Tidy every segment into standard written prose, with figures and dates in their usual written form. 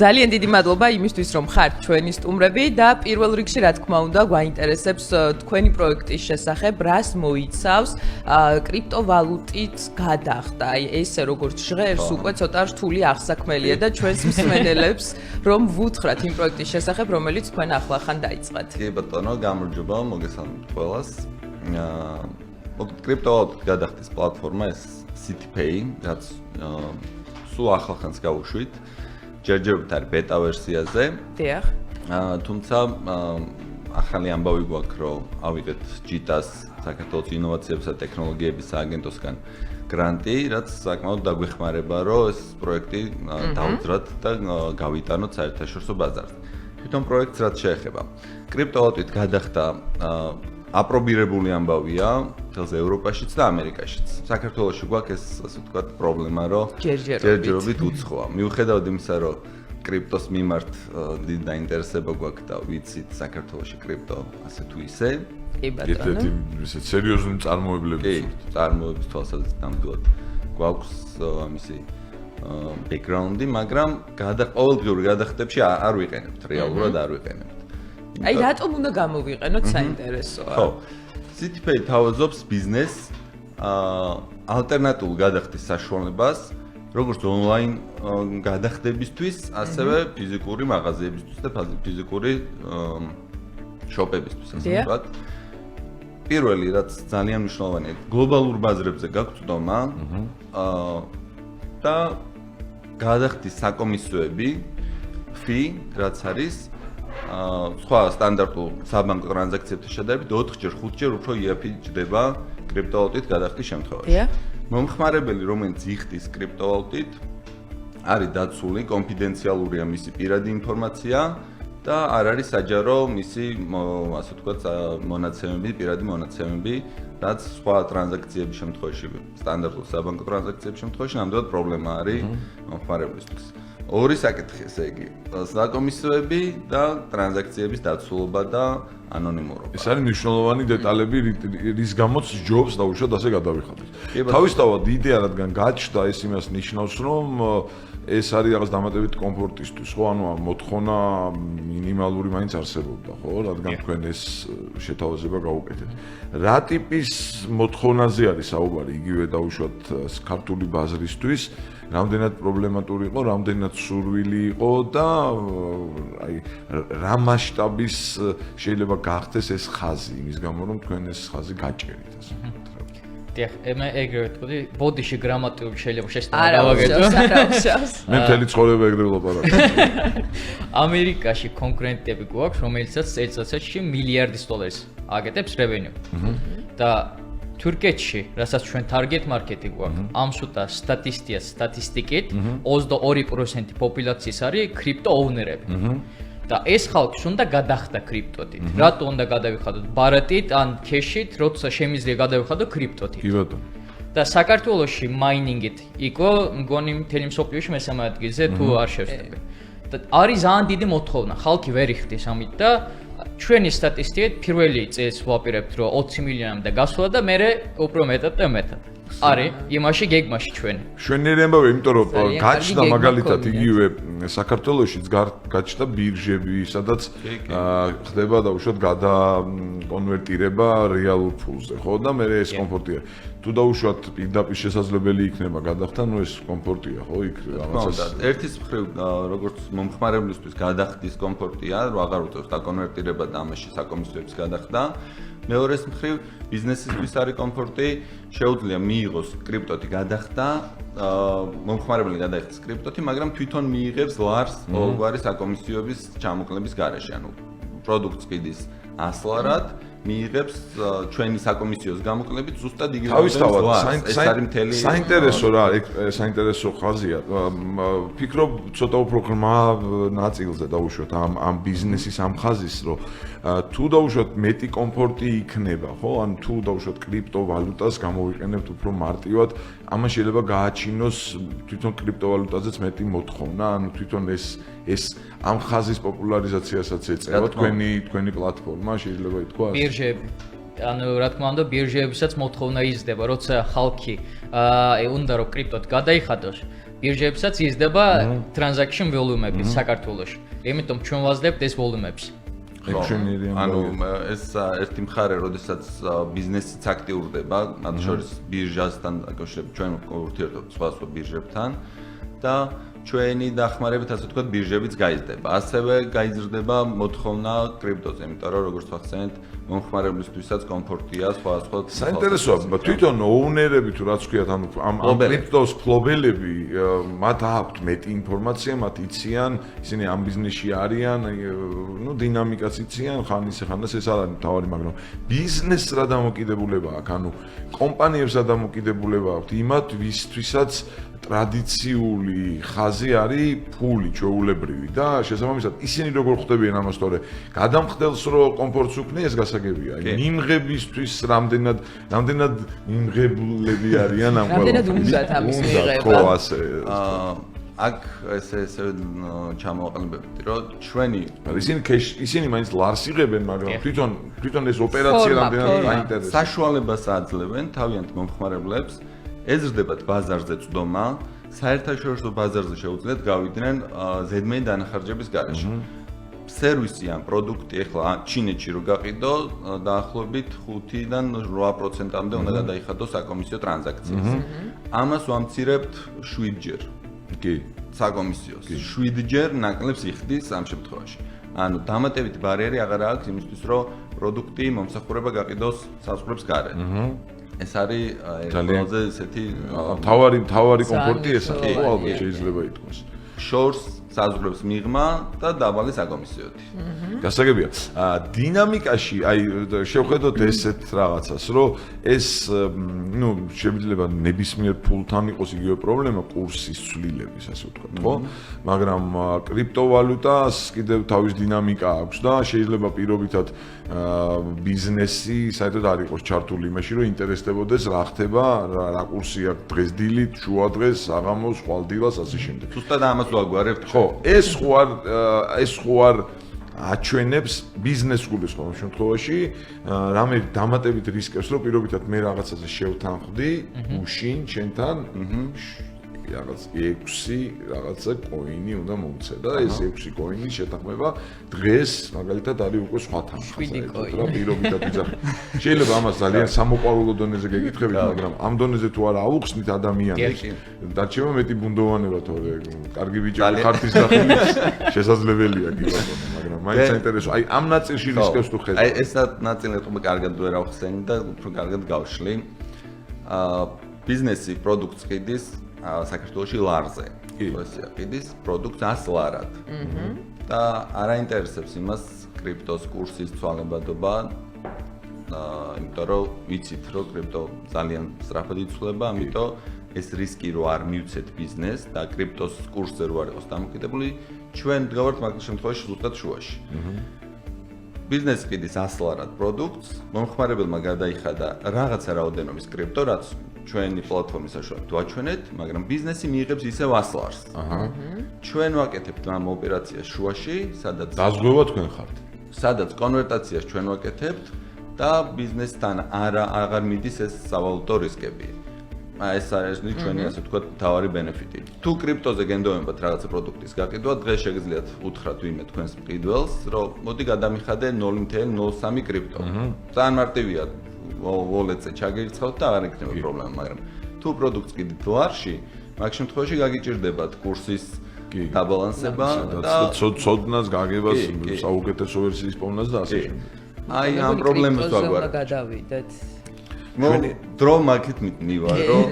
ძალიან დიდი მადლობა იმისთვის, რომ ხართ ჩვენი სტუმრები და პირველ რიგში, რა თქმა უნდა, გვაინტერესებს თქვენი პროექტის შესახებ, რას მოიცავს კრიპტოვალუტით გადახდა. აი, ესე როგორც ჟღერს, უკვე ცოტა რთული აღსაქმელია და ჩვენს მსმენელებს რომ ვუთხრათ იმ პროექტის შესახებ, რომელიც თქვენ ახლახან დაიწყეთ. კი ბატონო, გამარჯობა, მოგესალმებით ყველას. კრიპტოვალუტით გადახდის პლატფორმა ეს CityPay, რაც სულ ახლახანს გავუშვით. ჯერჯერობით არის ბეტა ვერსიაზე. დიახ. თუმცა ახალი ამბავი გვაქვს, რომ ავიღეთ ჯიტას საქართველოს ინოვაციებისა და ტექნოლოგიების სააგენტოსგან გრანტი, რაც საკმაოდ დაგვეხმარება, რომ ეს პროექტი დაუძრათ და გავიტანოთ საერთაშორისო ბაზარზე. თვითონ პროექტს რაც შეეხება. კრიპტოვალუტით გადახდა აპრობირებული ამბავია მთელს ევროპაშიც და ამერიკაშიც. საქართველოში გვაქვს ეს ასე ვთქვათ პრობლემა, რომ ჯერჯერობით უცხოა. მიუხედავად იმისა, რომ კრიპტოს მიმართ დიდი დაინტერესება გვაქვს და ვიცით საქართველოში კრიპტო ასე თუ ისე. კი ბატონო. ისეთ სერიოზული წარმოებლები. კი, წარმოების თვალსაზრისით ნამდვილად გვაქვს ამისი ბექგრაუნდი, მაგრამ ყოველდღიური გადახდებში არ ვიყენებთ, რეალურად არ ვიყენებთ. აი, რატომ უნდა გამოვიყენოთ, საინტერესოა. ხო. CityPay თავაზობს ბიზნესს ალტერნატიულ გადახდის საშუალებას, როგორც ონლაინ გადახდებისთვის, ასევე ფიზიკური მაღაზიებისთვის და ფიზიკური შოპებისთვის, ასე ვთქვათ. პირველი, რაც ძალიან მნიშვნელოვანია, გლობალურ ბაზრებზე გაქვთ დომა და გადახდის საკომისიოები, fee, რაც არის სხვა სტანდარტულ საბანკო ტრანზაქციებთან შედარებით 4-ჯერ, 5-ჯერ უფრო იაფი ჯდება კრიპტოვალუტით გადახდის შემთხვევაში. მომხმარებელი, რომელიც იხდის კრიპტოვალუტით, არის დაცული, კონფიდენციალურია მისი პირადი ინფორმაცია და არ არის საჯარო მისი, ასე ვთქვათ, მონაცემები, პირადი მონაცემები, რაც სხვა ტრანზაქციების შემთხვევაში, სტანდარტულ საბანკო ტრანზაქციების შემთხვევაში ნამდვილად პრობლემა არის მომხმარებლისთვის. ორი საკითხი, ესე იგი, საკომისიოები და ტრანზაქციების დაცულობა და ანონიმურობა. ეს არის მნიშვნელოვანი დეტალები, რის გამოც ჯობს დაუშვათ ასე გადავიხადოთ. თავისთავად იდეა რადგან გაჩნდა, ეს იმას ნიშნავს, რომ ეს არის რაღაც დამატებითი კომფორტისთვის, ხო? ანუ მოთხოვნა მინიმალური მაინც არსებობდა, ხო? რადგან თქვენ ეს შეთავაზება გაუკეთეთ. რა ტიპის მოთხოვნაზე არის საუბარი, იგივე დაუშვათ ქართული ბაზრისთვის? რამდენად პრობლემატური იყო, რამდენად სურვილი იყო და აი რა მასშტაბის შეიძლება გახდეს ეს ხაზი, იმის გამო რომ თქვენ ეს ხაზი გაჭერით ასე ვთქვათ. დიახ, მე ეგრევე ვთქვი, ბოდიში გრამატიკული შეიძლება შეცდომა გავაკეთო. მე მთელი ცხოვრება ეგრევე ვლაპარაკობ. ამერიკაში კონკურენტები გვაქვს, რომელიცაც წელიწადში $1 მილიარდის აკეთებს revenue. და თურქეთში, რასაც ჩვენ target market-ი გვაქვს, ამ სუტა სტატისტიკით 22% პოპულაციის არის კრიპტო ოუნერები. და ეს ხალხი უნდა გადახდა კრიპტოთით. რატო უნდა გადავიხადოთ? ბარატით ან ქეშით, როცა შემიძლია გადავიხადო კრიპტოთით. კი ბატონო. და საქართველოში მაინინგით იყო, მგონი მთელი მსოფლიოში მესამე ადგილზე თუ არ შევსწრები. და არის ძალიან დიდი მოთხოვნა, ხალხი ვერ იხდის ამით და ჩვენი სტატისტიკით პირველი წელს ვაპირებთ, რომ 20 მილიონამდე გასვლა და მე უფრო მეტად და მეტად. არის იმაში გეგმაში ჩვენი. შვენიერებავე, იმიტომ რომ გაჩნდა მაგალითად იგივე საქართველოშიც გაჩნდა ბირჟები, სადაც ხდება დაუშვათ გადაკონვერტირება რეალურ ფულზე, ხო? და მე ეს კომფორტია. თუ დაუშვათ პირდაპირ შესაძლებელი იქნება გადახდა, ნუ ეს კომფორტია, ხო? იქ რაღაცას. ერთის მხრივ, როგორც მომხმარებლისთვის გადახდის კომფორტია, რომ აღარ უწევს დაკონვერტირება და ამაში საკომისიოების გადახდა. მეორეს მხრივ, ბიზნესისთვის არის კომფორტი, შეუძლია მიიღოს კრიპტოთი გადახდა, მომხმარებელი გადაიხდის კრიპტოთი, მაგრამ თვითონ მიიღებს ლარს ყოველგვარი საკომისიოების ჩამოკლების გარეშე, ანუ პროდუქტს ყიდის ასლარად, მიიღებს ჩვენი საკომისიოს გამოკლებით ზუსტად იგივე ლარს. ეს არის მთელი საინტერესო რა, საინტერესო ხაზია. ფიქრობ ცოტა უფრო ღრმა ნაწილზე დაუშვათ ამ ბიზნესის ამ ხაზის, რომ თუ დაუშვათ მეტი კომფორტი იქნება, ხო? ან თუ დაუშვათ კრიპტოვალუტას გამოვიყენებთ უფრო მარტივად, ამას შეიძლება გააჩინოს თვითონ კრიპტოვალუტაზეც მეტი მოთხოვნა, ანუ თვითონ ეს ამ ხაზის პოპულარიზაციასაც ეწევა თქვენი პლატფორმა, შეიძლება ითქვას? ბირჟები. ანუ რა თქმა უნდა, ბირჟებისაც მოთხოვნა იზრდება, როცა ხალხი უნდა რომ კრიპტოთ გადაიხადოს ბირჟებსაც იზრდება transaction volume-ები საქართველოში. იმიტომ ჩვენ ვაძლევთ ეს volume-ებს. ანუ ეს ერთი მხარე, როდესაც ბიზნესიც აქტიურდება, მათ შორის ბირჟასთან დაკავშირებით ჩვენ ურთიერთობთ სხვა ბირჟებთან და ჩვენი დახმარებით ასე ვთქვათ ბირჟებიც გაიზრდება. ასევე გაიზრდება მოთხოვნა კრიპტოზე, იმიტომ რომ როგორც ვახსენეთ, მომხმარებლისთვისაც კომფორტია სხვა. საინტერესოა, თვითონ ოუნერები თუ რაც ვქვიათ, ანუ ამ კრიპტოს ფლობელები, მათ აქვთ მეტი ინფორმაცია, მათ იციან, ისინი ამ ბიზნესში არიან, ნუ დინამიკას იციან, ხან ისე ხან ეს არ არის თავი, მაგრამ ბიზნესს რა დამოკიდებულება აქვს, ანუ კომპანიებს რა დამოკიდებულება აქვს, იმათ ვისთვისაც ტრადიციული ხაზი არის ფული ჩვეულებრივი და შესაბამისად ისინი როგორ ხვდებიან ამას თორე გადამხდელს რო კომფორტს უქმნი ეს გასაგებია. მიმღებისთვის რამდენად მიმღებლები არიან ამ ყველაფერს. რამდენად უნდათ ამის მიღება. ხო, ასე. აქ ესე ჩამოვაყალიბებთ, რომ ჩვენი ისინი მაინც ლარს იღებენ, მაგრამ თვითონ ეს ოპერაცია რამდენად დაინტერესებს. საშუალებას აძლევენ თავიანთ მომხმარებლებს ეზრდებათ ბაზარზე წვდომა, საერთაშორისო ბაზარზე შეუძლიათ გავიდნენ ზედმეტი დანახარჯების გარეშე. სერვისი ან პროდუქტი ახლა ჩინეთში რო გაყიდო, დაახლოებით 5-დან 8%-მდე უნდა გადაიხადოს საკომისიო ტრანზაქციას. ამას ვამცირებთ 7-ჯერ. კი, საკომისიოს. 7-ჯერ ნაკლებს იხდის ამ შემთხვევაში. ანუ დამატებითი ბარიერი აღარ აქვს იმისთვის, რომ პროდუქტი მომსახურება გაყიდოს საზღვრებს გარეთ. ეს არის ყველაზე ესეთი თავარი კომფორტი ესა ხო ალბათ შეიძლება ითქვას. შორს საზღვრებს მიღმა და დაბალი საკომისიოთი. გასაგებია. დინამიკაში, აი შევხედოთ ესეთ რაღაცას, რომ ეს ნუ შეიძლება ნებისმიერ ფულთან იყოს იგივე პრობლემა კურსის ცვლილების, ასე ვთქვათ, ხო? მაგრამ კრიპტოვალუტას კიდევ თავის დინამიკა აქვს და შეიძლება პირობითად ბიზნესი საერთოდ არ იყოს ჩართული იმაში, რომ ინტერესდებოდეს რა ხდება, რა კურსი აქვს დღეს დილით, შუა დღეს, საღამოს, ხვალდილას, ასე შემდეგ. ზუსტად ამას ვაგვარებთ. ხო, ეს ხო არ აჩვენებს ბიზნეს გულისხმობ შემთხვევაში, რამე დამატებით რისკებს, რომ პირობითად მე რაღაცაზე შევთანხმდი, უშინ ჩვენთან, რაღაც 6 რაღაცა კოინი უნდა მომცე და ეს 6 კოინის შეთანხმება დღეს მაგალითად არის უკვე სხვა თანხაზე, რა პირობითად იძახი. შეიძლება ამას ძალიან სამოყვარულო დონეზე გეკითხებით, მაგრამ ამ დონეზე თუ არ აუხსნით ადამიანებს, დარჩება მეტი ბუნდოვანება თორე კარგი ბიჭები ხართ ის სახელით შესაძლებელია კი ბატონო, მაგრამ მაინც საინტერესოა. აი ამ ნაწილში რისკებს თუ ხედავ. აი ეს ნაწილი უფრო კარგად ვერ ავხსენი და უფრო კარგად გავშლი. ბიზნესი პროდუქტს ყიდის საქართველოში ლარზე. ესე ყიდის პროდუქტს 100 ლარად. და არ აინტერესებს იმას კრიპტოს კურსის ცვალებადობა. იმიტომ რომ ვიცით რომ კრიპტო ძალიან სწრაფად იცვლება, ამიტომ ეს რისკი რო არ მივცეთ ბიზნესს და კრიპტოს კურსზე რო არ იყოს დამოკიდებული, ჩვენ დგავართ მაგ შემთხვევაში ზუსტად შუაში. ბიზნესი ყიდის 100 ლარად პროდუქტს, მომხმარებელმა გადაიხადა რაღაცა რაოდენობის კრიპტო, რაც ჩვენი პლატფორმის საშუალებით ვაჩვენეთ, მაგრამ ბიზნესი მიიღებს ისევ 100 ლარს. ჩვენ ვაკეთებთ ამ ოპერაციას შუაში, სადაც დაზღვევა თქვენ ხართ. სადაც კონვერტაციას ჩვენ ვაკეთებთ და ბიზნესთან აღარ მიდის ეს სავალუტო რისკები. ეს არის ჩვენი ასე ვთქვათ თავარი ბენეფიტი. თუ კრიპტოზე გენდოებათ რაღაცა პროდუქტის გაყიდვა, დღეს შეგიძლიათ უთხრათ ვინმე თქვენს მყიდველს, რომ მოდი გადამიხადე 0.03 კრიპტო. ძალიან მარტივია. ვოლეტზე ჩაგირცხავთ და არ იქნება პრობლემა, მაგრამ თუ პროდუქტს კიდით ლარში, მაგ შემთხვევაში გაგიჭირდებათ კურსის დაბალანსება და ცოდნას გაგებას, საუკეთესო ვერსიის პოვნას და ასე შემდეგ. აი ამ პრობლემას ვაგვარებთ. გადავიდეთ. დრო მაგით მივარ, რომ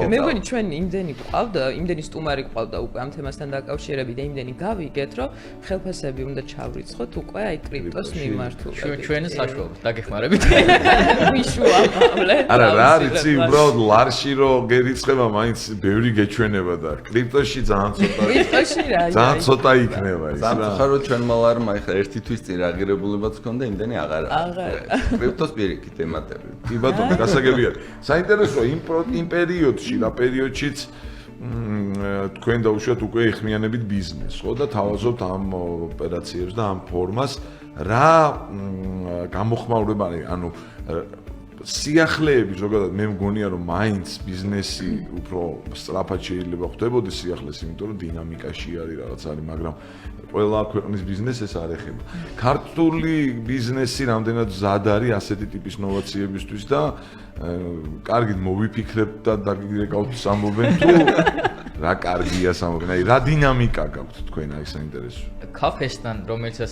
მე მგონი ჩვენ იმდენი სტუმარი ყავდა უკვე ამ თემასთან დაკავშირებით და იმდენი გავიგეთ, რომ ხელფასები უნდა ჩავრიცხოთ უკვე აი კრიპტოს მიმართულებით. ჩვენ საშუალოდ დაგეხმარებით. მიშუა მამლე. არა, რა არის უბრალოდ ლარში რო გერიცხება, მაინც ბევრი გეჩვენება და კრიპტოში ძალიან ცოტა. კრიპტოში რა? ძალიან ცოტა იქნება ის რა. სამწუხაროდ ჩვენ მალარმა ეხლა ერთი თვის წინ რა ღირებულებაც ჰქონდა, იმდენი აღარ არის. კრიპტოს პირიქით ემატები. კი ბატონო, გასაგებია. საინტერესოა იმ პერიოდში, რა პერიოდშიც თქვენ დაუშვათ უკვე ეხმიანებით ბიზნესს, ხო და თავაზობთ ამ ოპერაციებს და ამ ფორმას რა გამოხმაურება არის, ანუ სიახლეები ზოგადად მე მგონია რომ მაინც ბიზნესი უფრო სწრაფად შეიძლება ხდებოდეს სიახლეს, იმიტომ რომ დინამიკაში არის რაღაც არის, მაგრამ ყველა ქვეყნის ბიზნესს არ ეხება. ქართული ბიზნესი რამდენად ზად არის ასეთი ტიპის ნოვაციებისთვის და კარგით მოვიფიქრებთ და დაგიგრეკავთ სამობენ თუ რა კარგია სამობენ, აი რა დინამიკა გაქვთ თქვენ აი საინტერესო. კაფესთან რომელსაც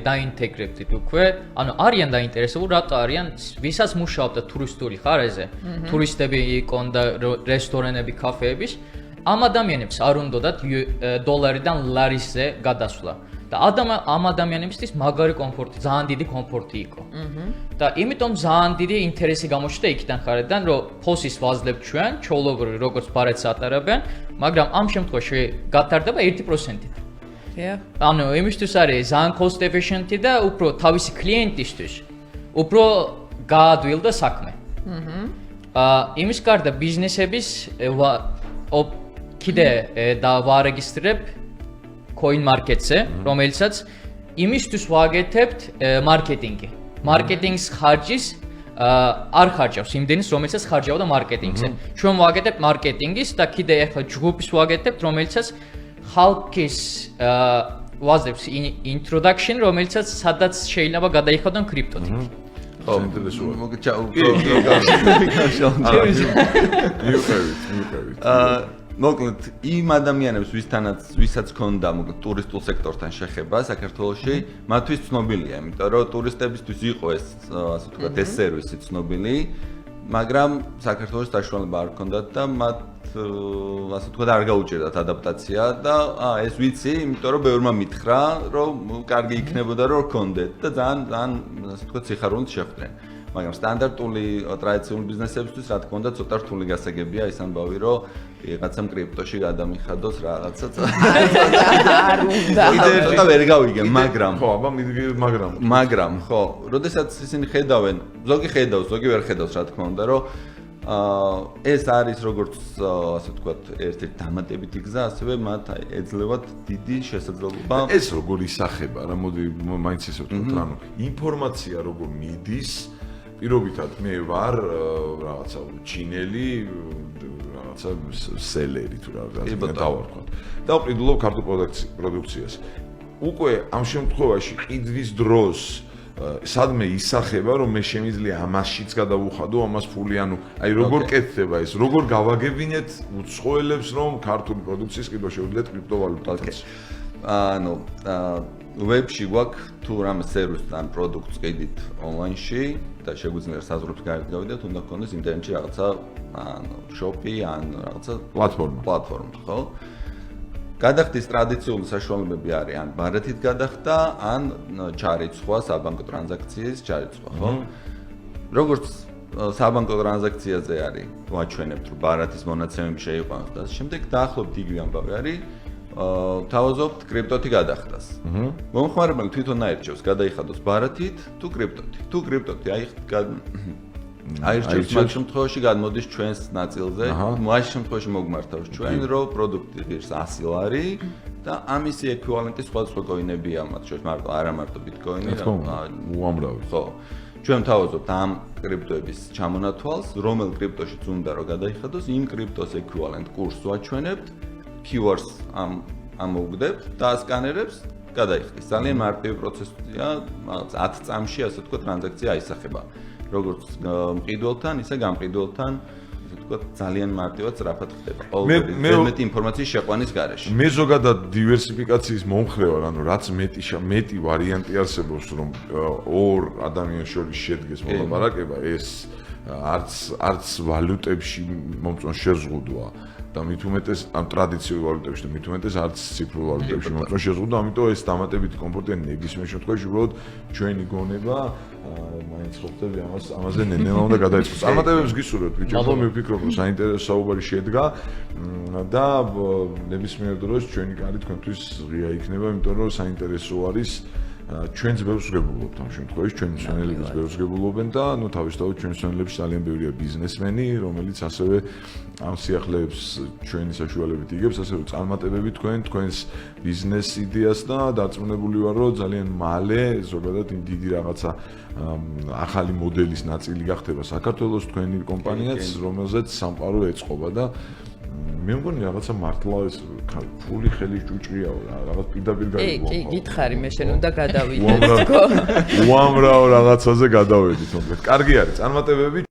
დაინტეგრებდით უკვე, ანუ არიან დაინტერესებული, რატო არიან, ვისაც მუშაობთ ტურისტული ხარეზე, ტურისტები იქონ და რესტორანები, კაფეების, ამ ადამიანებს არ უნდათ დოლარიდან ლარისზე გადასვლა. და ამ ადამიანებისთვის მაგარი კომფორტი, ძალიან დიდი კომფორტი იყო. და იმიტომ ძალიან დიდი ინტერესი გამოჩნდა იქიდან ხარიდან, რომ ფოსის ვაძლევთ ჩვენ, ჩოლოგური როგორც ბარეთს ატარებენ, მაგრამ ამ შემთხვევაში გათარდება 1%-ით. ანუ იმისთვის არის ძალიან cost efficient და უფრო თავისი კლიენტისთვის უფრო გაადვილდა საქმე. იმის გარდა ბიზნესების კიდე დავარეგისტრებ coin market-ზე, რომელსაც იმისთვის ვაკეთებთ მარკეტინგი. მარკეტინგის ხარჯის არ ხარჯავს იმდენის, რომელსაც ხარჯავდა მარკეტინგზე. ჩვენ ვაკეთებთ მარკეტინგის და კიდე ახლა ჯგუფის ვაკეთებთ, რომელსაც ხალხის ვაზებს introduction, რომელსაც სადაც შეიძლება გადაიხადონ კრიპტოთი. მოკლედ იმ ადამიანებს ვისაც ქონდა მოკლედ ტურისტულ სექტორთან შეხება საქართველოში, მათთვის ცნობილია, იმიტომ რომ ტურისტებისთვის იყო ეს ასე ვთქვათ ეს სერვისი ცნობილი, მაგრამ საქართველოს საშუალება არ ჰქონდათ და მათ ასე ვთქვათ არ გაუჭირდათ ადაპტაცია და ეს ვიცი, იმიტომ რომ ბევრმა მითხრა, რომ კარგი იქნებოდა რომ გქონდეთ და ძალიან ასე ვთქვათ სიხარულით შეხვდნენ. მაგრამ სტანდარტული ტრადიციული ბიზნესებისთვის რა თქმა უნდა ცოტა რთული გასაგებია ის ამბავი რომ რაღაცამ კრიპტოში გადამიხადოს რაღაცა არ უნდა ცოტა ვერ გავიგე მაგრამ ხო აბა მიდგე მაგრამ ხო როდესაც ისინი ხედავენ ზოგი ხედავს ზოგი ვერ ხედავს რა თქმა უნდა რომ ეს არის როგორც ასე ვთქვათ ერთ-ერთი დამატებითი გზა ასევე მათ ეძლევათ დიდი შესაძლებლობა ეს როგორ ისახება რა მოდი მაინც ესე ვთქვათ ანუ ინფორმაცია როგორ მიდის პირობითად მე ვარ რაღაცა ჩინელი რაღაცა სელერი თუ რაღაცა დავარქვათ და ვყიდულობ ქართულ პროდუქციას უკვე ამ შემთხვევაში ყიდვის დროს სადმე ისახება რომ მე შემიძლია ამაშიც გადავუხადო ამას ფული ანუ აი როგორ კეთდება ეს როგორ გავაგებინეთ უცხოელებს რომ ქართული პროდუქციის ყიდვა შეუძლიათ კრიპტოვალუტათაც ანუ ვებში გვაქვს თუ რამე სერვისს ან პროდუქტს ყიდით ონლაინში და შეგვიძლია საზღვრებს გარეთ გავიდეთ, უნდა გქონდეს ინტერნეტში რაღაცა ანუ შოპი ან რაღაცა პლატფორმა, ხო? გადახდის ტრადიციული საშუალებები არის ან ბარათით გადახდა, ან ჩარიცხვა, საბანკო ტრანზაქციის ჩარიცხვა, ხო? როგორც საბანკო ტრანზაქციაზე არის, ვაჩვენებთ, რომ ბარათის მონაცემები შეიყვანოს და შემდეგ დაახლოებით იგივე ამბავი არის. თავაზობთ კრიპტოთი გადახდას. მომხმარებელი თვითონ აირჩევს გადაიხადოს ბარათით თუ კრიპტოთი. თუ კრიპტოთი აირჩევს მაგ შემთხვევაში გადმოდის ჩვენს ნაწილზე. მაგ შემთხვევაში მოგმართავს ჩვენ რომ პროდუქტი ღირს 100 ლარი და ამის ეკვივალენტი სხვადასხვა კოინებია მათ შორის მარტო არა მარტო ბიტკოინი და უამრავი. ხო. ჩვენ თავაზობთ ამ კრიპტოების ჩამონათვალს, რომელ კრიპტოშიც უნდა რომ გადაიხადოს, იმ კრიპტოს ეკვივალენტ კურსს ვაჩვენებთ. keywords ამოვგდებთ და ასკანერებს გადაიხდის. ძალიან მარტივი პროცესია, 10 წამში ასე ვთქვათ ტრანზაქცია აისახება. როგორც მყიდველთან, ისე გამყიდველთან, ასე ვთქვათ, ძალიან მარტივად სწრაფად ხდება. მეტი ინფორმაციის შეყვანის გარეშე. მე ზოგადად დივერსიფიკაციის მომხრე ვარ, ანუ რაც მეტი ვარიანტი არსებობს, რომ ორ ადამიანს შორის შედგეს მოლაპარაკება, ეს არც ვალუტებში მომწონს შეზღუდვა. და მით უმეტეს ამ ტრადიციულ ვალუტებში და მით უმეტეს არც ციფრულ ვალუტებში მომწონს შეზღუდვა, ამიტომ ეს დამატებითი კომფორტია ნებისმიერ შემთხვევაში უბრალოდ ჩვენი გონება მაინც ხოვდები ამაზე ნელა უნდა გადაიწყოს. წარმატებებს გისურვებთ ბიჭებო, მე ვფიქრობ რომ საინტერესო საუბარი შედგა და ნებისმიერ დროს ჩვენი კარი თქვენთვის ღია იქნება, იმიტომ რომ საინტერესო არის ჩვენს ბევრს ვგებულობთ ამ შემთხვევაში, ჩვენი მსვენელების ბევრს ვგებულობენ და ნუ თავისთავად ჩვენი მსვენელებში ძალიან ბევრია ბიზნესმენი, რომელიც ასევე ამ სიახლეებს ჩვენი საშუალებით იგებს, ასე რომ წარმატებები თქვენს ბიზნეს იდეას და დარწმუნებული ვარ, რომ ძალიან მალე ზოგადად იმ დიდი რაღაცა ახალი მოდელის ნაწილი გახდება საქართველოს თქვენი კომპანიაც, რომელზეც სამყარო ეწყობა და მე მგონი რაღაცა მართლა ეს ფული ხელის ჭუჭრიაო რა, რაღაც პირდაპირ გაიგო. კი, გითხარი, მე შენ უნდა გადავიდე თქო. უამრავ რაღაცაზე გადავედით, მოკლედ. კარგი არის, წარმატებები.